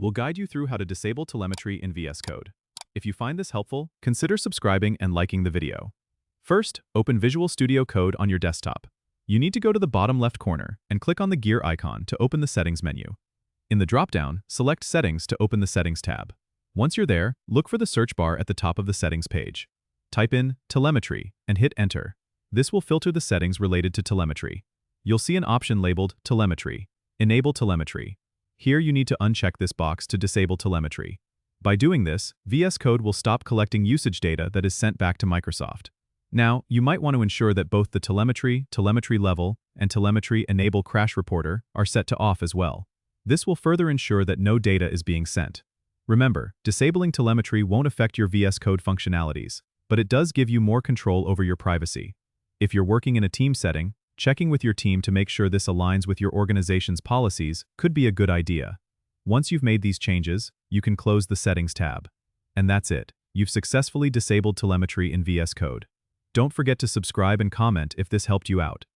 We'll guide you through how to disable telemetry in VS Code. If you find this helpful, consider subscribing and liking the video. First, open Visual Studio Code on your desktop. You need to go to the bottom left corner and click on the gear icon to open the Settings menu. In the drop-down, select Settings to open the Settings tab. Once you're there, look for the search bar at the top of the Settings page. Type in Telemetry and hit Enter. This will filter the settings related to telemetry. You'll see an option labeled Telemetry. Enable telemetry. Here you need to uncheck this box to disable telemetry. By doing this, VS Code will stop collecting usage data that is sent back to Microsoft. Now, you might want to ensure that both the telemetry level, and telemetry enable crash reporter are set to off as well. This will further ensure that no data is being sent. Remember, disabling telemetry won't affect your VS Code functionalities, but it does give you more control over your privacy. If you're working in a team setting, checking with your team to make sure this aligns with your organization's policies could be a good idea. Once you've made these changes, you can close the Settings tab. And that's it. You've successfully disabled telemetry in VS Code. Don't forget to subscribe and comment if this helped you out.